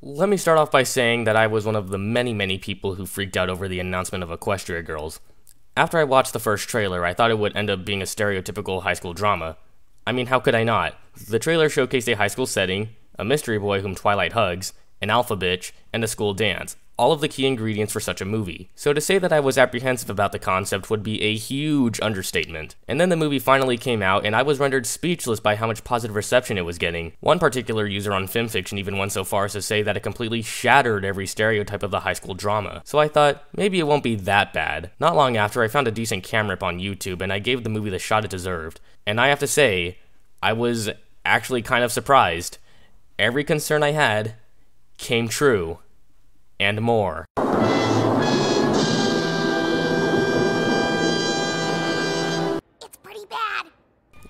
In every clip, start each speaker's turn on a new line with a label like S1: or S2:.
S1: Let me start off by saying that I was one of the many people who freaked out over the announcement of Equestria Girls. After I watched the first trailer, I thought it would end up being a stereotypical high school drama. I mean, how could I not? The trailer showcased a high school setting, a mystery boy whom Twilight hugs, an alpha bitch, and a school dance. All of the key ingredients for such a movie. So to say that I was apprehensive about the concept would be a huge understatement. And then the movie finally came out, and I was rendered speechless by how much positive reception it was getting. One particular user on FimFiction even went so far as to say that it completely shattered every stereotype of the high school drama. So I thought, maybe it won't be that bad. Not long after, I found a decent cam rip on YouTube, and I gave the movie the shot it deserved. And I have to say, I was actually kind of surprised. Every concern I had came true. And more.
S2: It's pretty bad.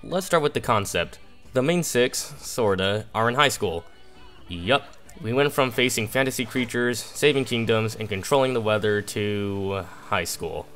S1: Let's start with the concept. The main six, sorta, are in high school. Yup, we went from facing fantasy creatures, saving kingdoms, and controlling the weather to high school.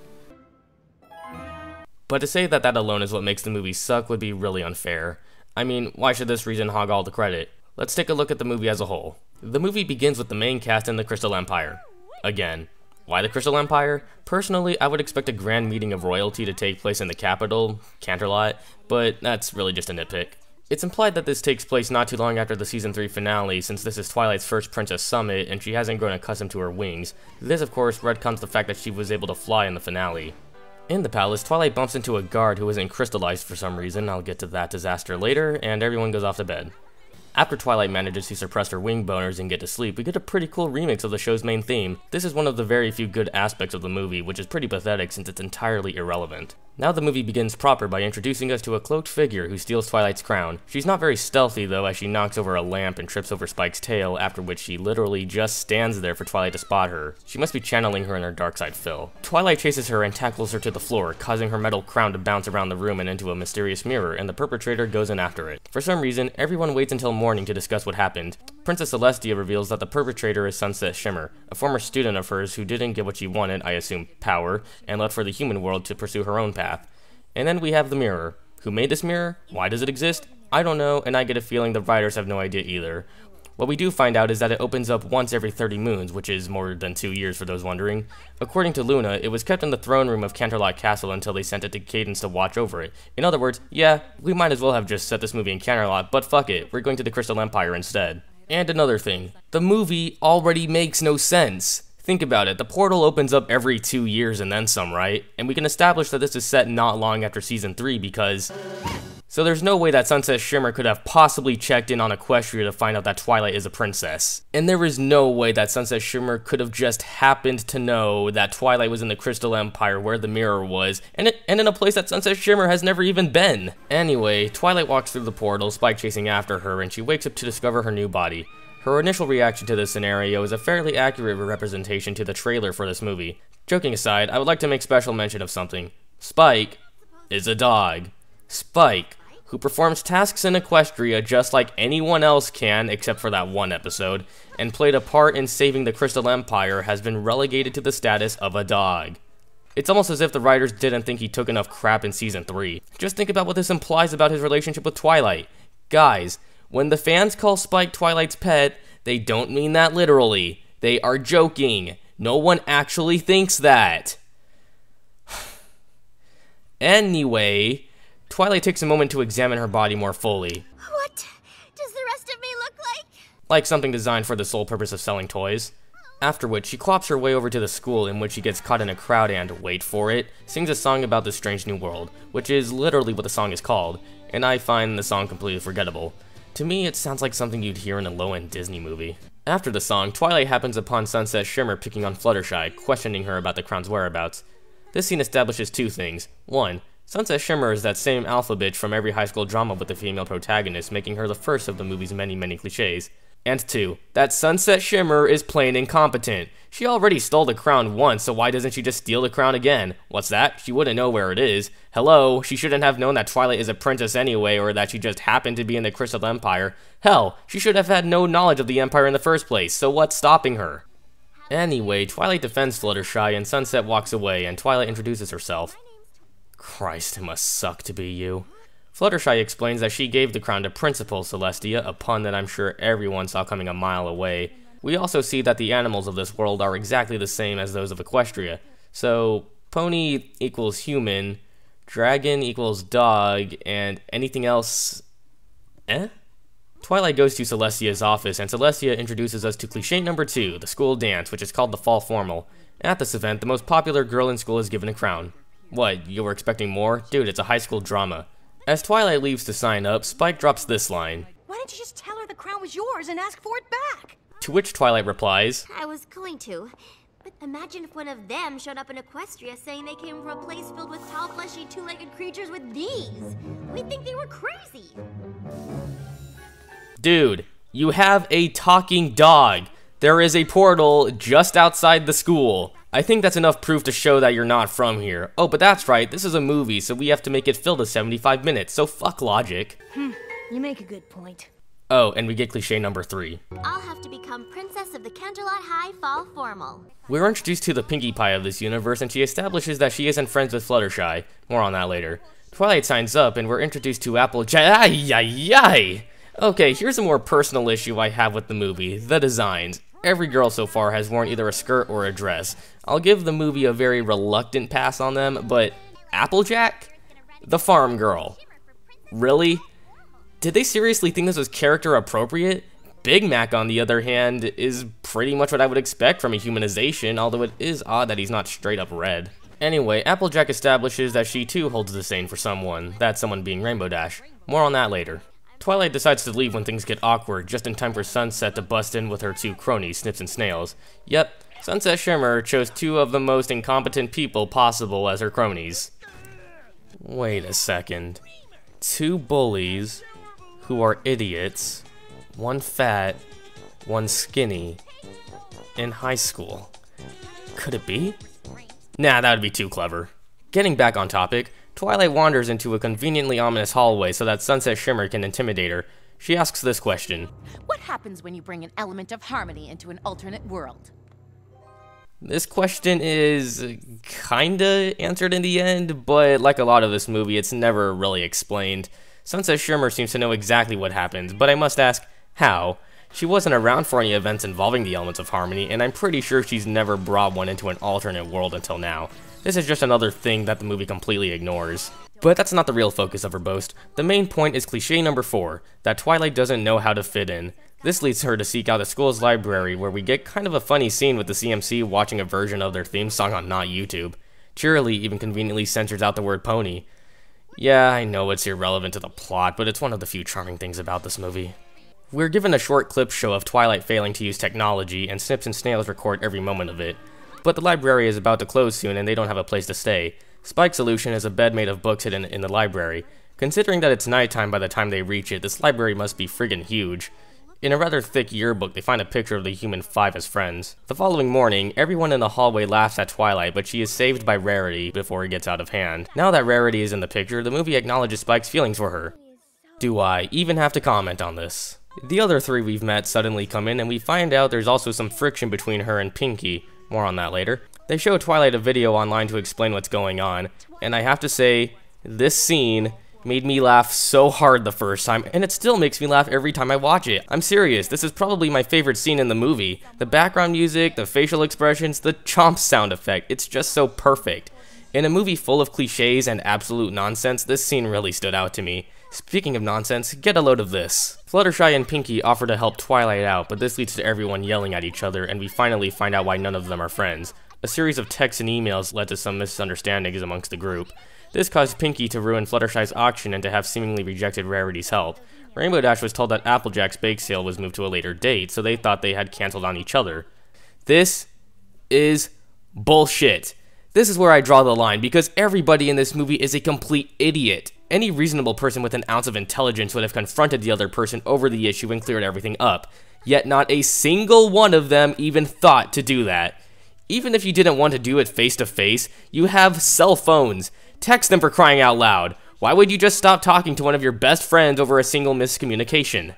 S1: But to say that that alone is what makes the movie suck would be really unfair. I mean, why should this reason hog all the credit? Let's take a look at the movie as a whole. The movie begins with the main cast in the Crystal Empire. Again, why the Crystal Empire? Personally, I would expect a grand meeting of royalty to take place in the capital, Canterlot, but that's really just a nitpick. It's implied that this takes place not too long after the Season 3 finale, since this is Twilight's first Princess Summit and she hasn't grown accustomed to her wings. This, of course, retcons the fact that she was able to fly in the finale. In the palace, Twilight bumps into a guard who isn't crystallized for some reason, I'll get to that disaster later, and everyone goes off to bed. After Twilight manages to suppress her wing boners and get to sleep, we get a pretty cool remix of the show's main theme. This is one of the very few good aspects of the movie, which is pretty pathetic since it's entirely irrelevant. Now the movie begins proper by introducing us to a cloaked figure who steals Twilight's crown. She's not very stealthy though, as she knocks over a lamp and trips over Spike's tail, after which she literally just stands there for Twilight to spot her. She must be channeling her inner dark side Phil. Twilight chases her and tackles her to the floor, causing her metal crown to bounce around the room and into a mysterious mirror, and the perpetrator goes in after it. For some reason, everyone waits until morning to discuss what happened. Princess Celestia reveals that the perpetrator is Sunset Shimmer, a former student of hers who didn't get what she wanted, I assume power, and left for the human world to pursue her own path. And then we have the mirror. Who made this mirror? Why does it exist? I don't know, and I get a feeling the writers have no idea either. What we do find out is that it opens up once every 30 moons, which is more than 2 years for those wondering. According to Luna, it was kept in the throne room of Canterlot Castle until they sent it to Cadence to watch over it. In other words, yeah, we might as well have just set this movie in Canterlot, but fuck it, we're going to the Crystal Empire instead. And another thing, the movie already makes no sense. Think about it, the portal opens up every 2 years and then some, right? And we can establish that this is set not long after Season 3 because... So there's no way that Sunset Shimmer could have possibly checked in on Equestria to find out that Twilight is a princess. And there is no way that Sunset Shimmer could have just happened to know that Twilight was in the Crystal Empire where the mirror was, and in a place that Sunset Shimmer has never even been. Anyway, Twilight walks through the portal, Spike chasing after her, and she wakes up to discover her new body. Her initial reaction to this scenario is a fairly accurate representation to the trailer for this movie. Joking aside, I would like to make special mention of something. Spike is a dog. Spike, who performs tasks in Equestria just like anyone else can except for that one episode, and played a part in saving the Crystal Empire, has been relegated to the status of a dog. It's almost as if the writers didn't think he took enough crap in Season 3. Just think about what this implies about his relationship with Twilight. Guys, when the fans call Spike Twilight's pet, they don't mean that literally. They are joking. No one actually thinks that. Anyway, Twilight takes a moment to examine her body more fully.
S2: What does the rest of me look like?
S1: Like something designed for the sole purpose of selling toys. After which, she clops her way over to the school, in which she gets caught in a crowd and, wait for it, sings a song about the strange new world, which is literally what the song is called, and I find the song completely forgettable. To me, it sounds like something you'd hear in a low-end Disney movie. After the song, Twilight happens upon Sunset Shimmer picking on Fluttershy, questioning her about the crown's whereabouts. This scene establishes two things. One, Sunset Shimmer is that same alpha bitch from every high school drama with the female protagonist, making her the first of the movie's many cliches. And two, that Sunset Shimmer is plain incompetent. She already stole the crown once, so why doesn't she just steal the crown again? What's that? She wouldn't know where it is. Hello, she shouldn't have known that Twilight is a princess anyway, or that she just happened to be in the Crystal Empire. Hell, she should have had no knowledge of the Empire in the first place, so what's stopping her? Anyway, Twilight defends Fluttershy, and Sunset walks away, and Twilight introduces herself. Christ, it must suck to be you. Fluttershy explains that she gave the crown to Principal Celestia, a pun that I'm sure everyone saw coming a mile away. We also see that the animals of this world are exactly the same as those of Equestria. So, pony equals human, dragon equals dog, and anything else... Twilight goes to Celestia's office, and Celestia introduces us to cliché number 2, the school dance, which is called the Fall Formal. At this event, the most popular girl in school is given a crown. What, you were expecting more? Dude, it's a high school drama. As Twilight leaves to sign up, Spike drops this line.
S3: Why didn't you just tell her the crown was yours and ask for it back?
S1: To which Twilight replies,
S2: I was going to. But imagine if one of them showed up in Equestria saying they came from a place filled with tall, fleshy, two-legged creatures with these. We'd think they were crazy.
S1: Dude, you have a talking dog. There is a portal just outside the school. I think that's enough proof to show that you're not from here. Oh, but that's right, this is a movie, so we have to make it fill to 75 minutes, so fuck logic.
S3: You make a good point.
S1: Oh, and we get cliché number 3.
S2: I'll have to become Princess of the Canterlot High Fall Formal.
S1: We're introduced to the Pinkie Pie of this universe, and she establishes that she isn't friends with Fluttershy. More on that later. Twilight signs up, and we're introduced to Applejack. Okay, here's a more personal issue I have with the movie, the designs. Every girl so far has worn either a skirt or a dress. I'll give the movie a very reluctant pass on them, but Applejack? The farm girl. Really? Did they seriously think this was character appropriate? Big Mac, on the other hand, is pretty much what I would expect from a humanization, although it is odd that he's not straight up red. Anyway, Applejack establishes that she too holds disdain for someone, that someone being Rainbow Dash. More on that later. Twilight decides to leave when things get awkward, just in time for Sunset to bust in with her 2 cronies, Snips and Snails. Yep, Sunset Shimmer chose 2 of the most incompetent people possible as her cronies. Wait a second. 2 bullies who are idiots, 1 fat, 1 skinny, in high school. Could it be? Nah, that would be too clever. Getting back on topic, Twilight wanders into a conveniently ominous hallway so that Sunset Shimmer can intimidate her. She asks this question.
S3: What happens when you bring an element of harmony into an alternate world?
S1: This question is kinda answered in the end, but like a lot of this movie, it's never really explained. Sunset Shimmer seems to know exactly what happens, but I must ask, how? She wasn't around for any events involving the elements of harmony, and I'm pretty sure she's never brought one into an alternate world until now. This is just another thing that the movie completely ignores. But that's not the real focus of her boast. The main point is cliché number 4, that Twilight doesn't know how to fit in. This leads her to seek out the school's library, where we get kind of a funny scene with the CMC watching a version of their theme song on not YouTube. Cheerily even conveniently censors out the word pony. Yeah, I know it's irrelevant to the plot, but it's one of the few charming things about this movie. We're given a short clip show of Twilight failing to use technology, and Snips and Snails record every moment of it. But the library is about to close soon and they don't have a place to stay. Spike's solution is a bed made of books hidden in the library. Considering that it's nighttime by the time they reach it, this library must be friggin' huge. In a rather thick yearbook, they find a picture of the human 5 as friends. The following morning, everyone in the hallway laughs at Twilight, but she is saved by Rarity before it gets out of hand. Now that Rarity is in the picture, the movie acknowledges Spike's feelings for her. Do I even have to comment on this? The other 3 we've met suddenly come in and we find out there's also some friction between her and Pinkie. More on that later. They show Twilight a video online to explain what's going on, and I have to say, this scene made me laugh so hard the first time, and it still makes me laugh every time I watch it. I'm serious, this is probably my favorite scene in the movie. The background music, the facial expressions, the chomp sound effect, it's just so perfect. In a movie full of cliches and absolute nonsense, this scene really stood out to me. Speaking of nonsense, get a load of this. Fluttershy and Pinkie offer to help Twilight out, but this leads to everyone yelling at each other, and we finally find out why none of them are friends. A series of texts and emails led to some misunderstandings amongst the group. This caused Pinkie to ruin Fluttershy's auction and to have seemingly rejected Rarity's help. Rainbow Dash was told that Applejack's bake sale was moved to a later date, so they thought they had canceled on each other. This is bullshit. This is where I draw the line, because everybody in this movie is a complete idiot. Any reasonable person with an ounce of intelligence would have confronted the other person over the issue and cleared everything up. Yet not a single one of them even thought to do that. Even if you didn't want to do it face to face, you have cell phones. Text them, for crying out loud. Why would you just stop talking to one of your best friends over a single miscommunication?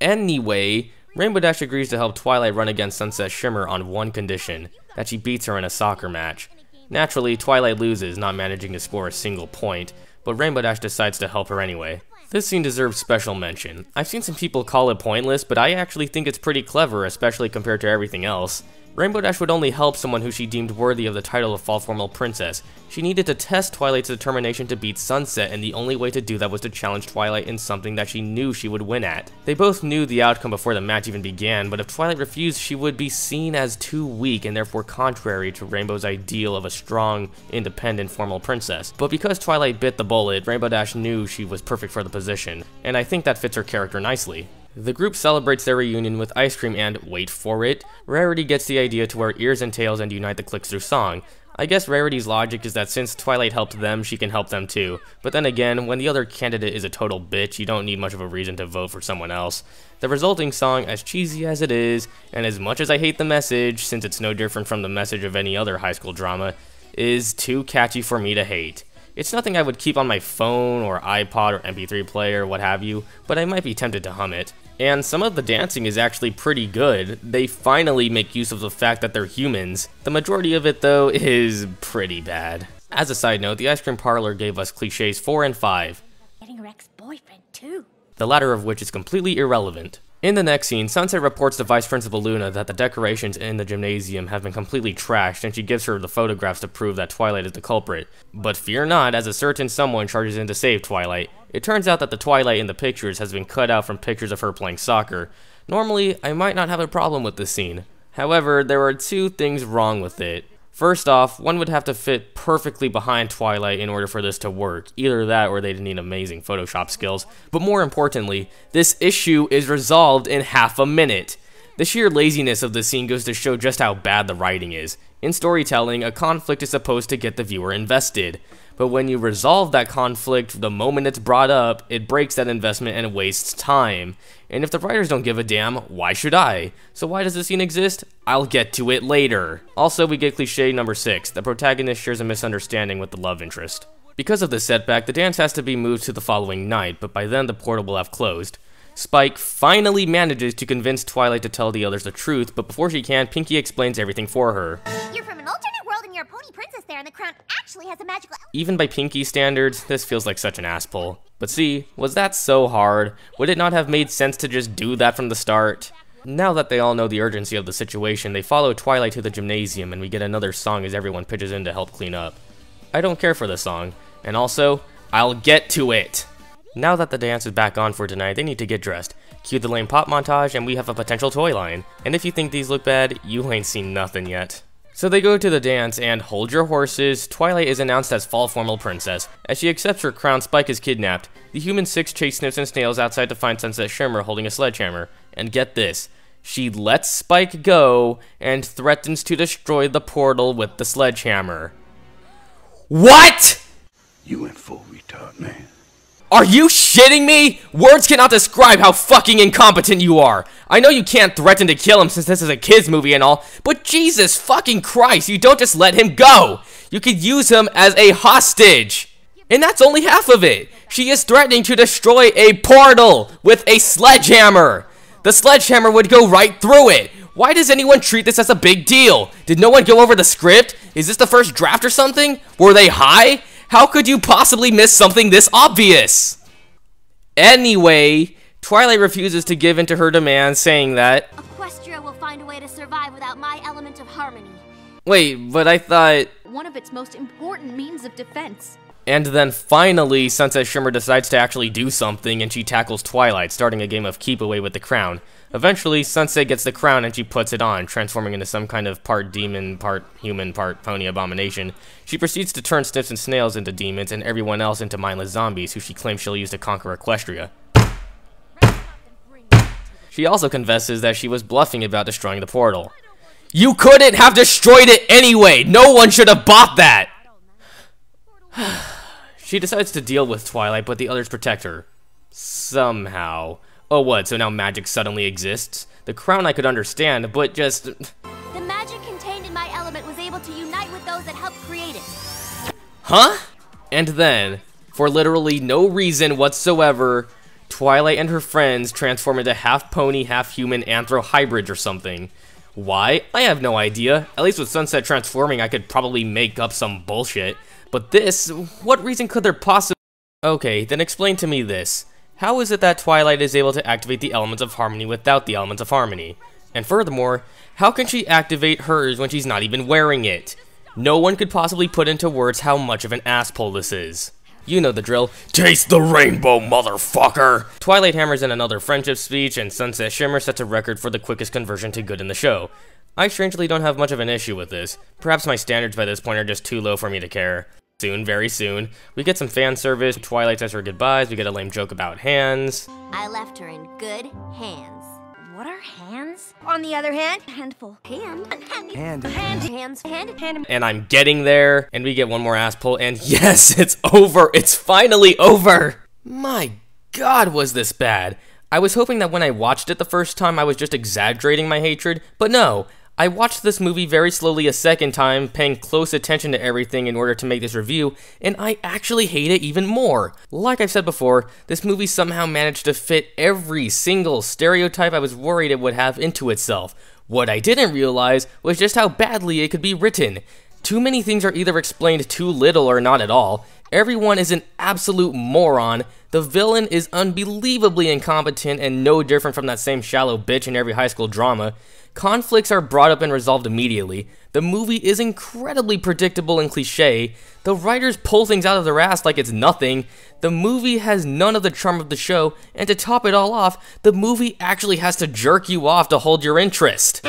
S1: Anyway, Rainbow Dash agrees to help Twilight run against Sunset Shimmer on one condition, that she beats her in a soccer match. Naturally, Twilight loses, not managing to score a single point, but Rainbow Dash decides to help her anyway. This scene deserves special mention. I've seen some people call it pointless, but I actually think it's pretty clever, especially compared to everything else. Rainbow Dash would only help someone who she deemed worthy of the title of Fall Formal Princess. She needed to test Twilight's determination to beat Sunset, and the only way to do that was to challenge Twilight in something that she knew she would win at. They both knew the outcome before the match even began, but if Twilight refused, she would be seen as too weak and therefore contrary to Rainbow's ideal of a strong, independent formal princess. But because Twilight bit the bullet, Rainbow Dash knew she was perfect for the position, and I think that fits her character nicely. The group celebrates their reunion with ice cream and, wait for it, Rarity gets the idea to wear ears and tails and unite the cliques through song. I guess Rarity's logic is that since Twilight helped them, she can help them too. But then again, when the other candidate is a total bitch, you don't need much of a reason to vote for someone else. The resulting song, as cheesy as it is, and as much as I hate the message, since it's no different from the message of any other high school drama, is too catchy for me to hate. It's nothing I would keep on my phone or iPod or MP3 player, what have you, but I might be tempted to hum it. And some of the dancing is actually pretty good. They finally make use of the fact that they're humans. The majority of it, though, is pretty bad. As a side note, the ice cream parlor gave us cliches 4 and 5.
S2: Getting her ex-boyfriend, too.
S1: The latter of which is completely irrelevant. In the next scene, Sunset reports to Vice Principal Luna that the decorations in the gymnasium have been completely trashed, and she gives her the photographs to prove that Twilight is the culprit. But fear not, as a certain someone charges in to save Twilight. It turns out that the Twilight in the pictures has been cut out from pictures of her playing soccer. Normally, I might not have a problem with this scene. However, there are two things wrong with it. First off, one would have to fit perfectly behind Twilight in order for this to work. Either that or they'd need amazing Photoshop skills. But more importantly, this issue is resolved in half a minute. The sheer laziness of the scene goes to show just how bad the writing is. In storytelling, a conflict is supposed to get the viewer invested. But when you resolve that conflict the moment it's brought up, it breaks that investment and wastes time. And if the writers don't give a damn, why should I? So why does this scene exist? I'll get to it later. Also, we get cliche number 6. The protagonist shares a misunderstanding with the love interest. Because of this setback, the dance has to be moved to the following night, but by then the portal will have closed. Spike finally manages to convince Twilight to tell the others the truth, but before she can, Pinkie explains everything for her.
S2: You're from an alternate world and you're a pony princess there, and the crown actually has a magical...
S1: Even by Pinkie standards, this feels like such an ass pull. But see, was that so hard? Would it not have made sense to just do that from the start? Now that they all know the urgency of the situation, they follow Twilight to the gymnasium, and we get another song as everyone pitches in to help clean up. I don't care for this song, and also, I'll get to it! Now that the dance is back on for tonight, they need to get dressed. Cue the lame pop montage, and we have a potential toy line. And if you think these look bad, you ain't seen nothing yet. So they go to the dance, and hold your horses, Twilight is announced as Fall Formal Princess. As she accepts her crown, Spike is kidnapped. The human 6 chase Snips and Snails outside to find Sunset Shimmer holding a sledgehammer. And get this, she lets Spike go, and threatens to destroy the portal with the sledgehammer. What?!
S4: You went full retard, man.
S1: Are you shitting me? Words cannot describe how fucking incompetent you are. I know you can't threaten to kill him since this is a kid's movie and all, but Jesus fucking Christ, you don't just let him go. You could use him as a hostage. And that's only half of it. She is threatening to destroy a portal with a sledgehammer. The sledgehammer would go right through it. Why does anyone treat this as a big deal? Did no one go over the script? Is this the first draft or something? Were they high? How could you possibly miss something this obvious? Anyway, Twilight refuses to give in to her demands, saying that
S2: Equestria will find a way to survive without my element of harmony.
S1: Wait, but I thought...
S3: One of its most important means of defense.
S1: And then finally, Sunset Shimmer decides to actually do something, and she tackles Twilight, starting a game of keep away with the crown. Eventually, Sunset gets the crown and she puts it on, transforming into some kind of part demon, part human, part pony abomination. She proceeds to turn Snips and Snails into demons and everyone else into mindless zombies who she claims she'll use to conquer Equestria. She also confesses that she was bluffing about destroying the portal. You couldn't have destroyed it anyway! No one should have bought that! She decides to deal with Twilight, but the others protect her. Somehow. Oh what, so now magic suddenly exists? The crown I could understand, but just...
S2: The magic contained in my element was able to unite with those that helped create it.
S1: Huh? And then, for literally no reason whatsoever, Twilight and her friends transform into half-pony, half-human anthro hybrids or something. Why? I have no idea. At least with Sunset transforming, I could probably make up some bullshit. But this, what reason could there possibly... Okay, then explain to me this. How is it that Twilight is able to activate the elements of harmony without the elements of harmony? And furthermore, how can she activate hers when she's not even wearing it? No one could possibly put into words how much of an asspull this is. You know the drill. Taste the rainbow, motherfucker! Twilight hammers in another friendship speech, and Sunset Shimmer sets a record for the quickest conversion to good in the show. I strangely don't have much of an issue with this. Perhaps my standards by this point are just too low for me to care. Soon, very soon, we get some fan service, Twilight says her goodbyes, we get a lame joke about hands.
S2: I left her in good hands.
S5: What are hands? On the other hand, handful. Hands.
S1: And I'm getting there, and we get one more ass pull, and yes, it's over! It's finally over! My god, was this bad. I was hoping that when I watched it the first time, I was just exaggerating my hatred, but no. I watched this movie very slowly a second time, paying close attention to everything in order to make this review, and I actually hate it even more. Like I've said before, this movie somehow managed to fit every single stereotype I was worried it would have into itself. What I didn't realize was just how badly it could be written. Too many things are either explained too little or not at all. Everyone is an absolute moron. The villain is unbelievably incompetent and no different from that same shallow bitch in every high school drama. Conflicts are brought up and resolved immediately. The movie is incredibly predictable and cliche. The writers pull things out of their ass like it's nothing. The movie has none of the charm of the show, and to top it all off, the movie actually has to jerk you off to hold your interest.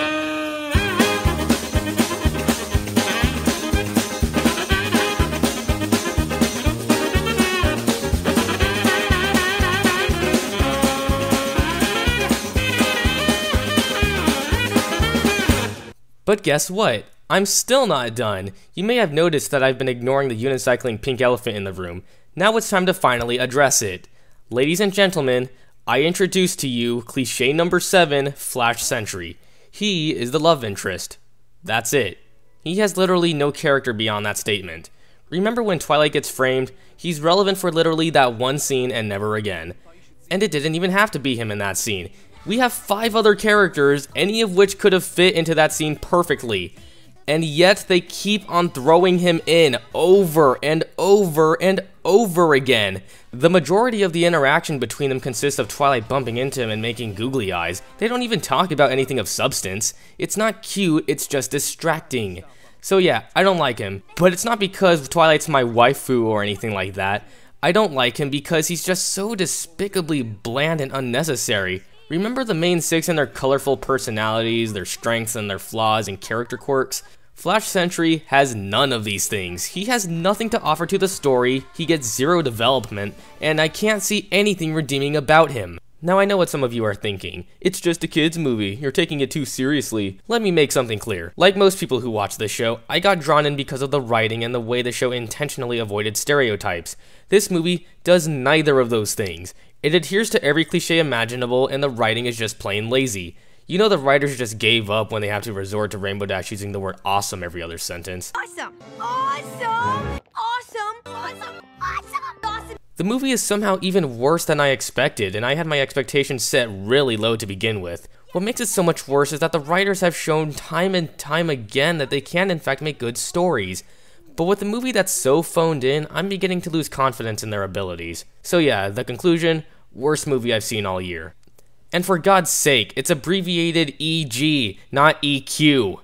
S1: But guess what? I'm still not done. You may have noticed that I've been ignoring the unicycling pink elephant in the room. Now it's time to finally address it. Ladies and gentlemen, I introduce to you cliché number 7, Flash Sentry. He is the love interest. That's it. He has literally no character beyond that statement. Remember when Twilight gets framed? He's relevant for literally that one scene and never again. And it didn't even have to be him in that scene. We have 5 other characters, any of which could have fit into that scene perfectly. And yet they keep on throwing him in over and over and over again. The majority of the interaction between them consists of Twilight bumping into him and making googly eyes. They don't even talk about anything of substance. It's not cute, it's just distracting. So yeah, I don't like him. But it's not because Twilight's my waifu or anything like that. I don't like him because he's just so despicably bland and unnecessary. Remember the main 6 and their colorful personalities, their strengths and their flaws and character quirks? Flash Sentry has none of these things. He has nothing to offer to the story, he gets 0 development, and I can't see anything redeeming about him. Now I know what some of you are thinking. It's just a kid's movie, you're taking it too seriously. Let me make something clear. Like most people who watch this show, I got drawn in because of the writing and the way the show intentionally avoided stereotypes. This movie does neither of those things. It adheres to every cliche imaginable, and the writing is just plain lazy. You know the writers just gave up when they have to resort to Rainbow Dash using the word awesome every other sentence.
S5: Awesome. Awesome. Awesome. Awesome. Awesome. Awesome.
S1: The movie is somehow even worse than I expected, and I had my expectations set really low to begin with. What makes it so much worse is that the writers have shown time and time again that they can in fact make good stories. But with a movie that's so phoned in, I'm beginning to lose confidence in their abilities. So yeah, the conclusion, worst movie I've seen all year. And for God's sake, it's abbreviated EG, not EQ.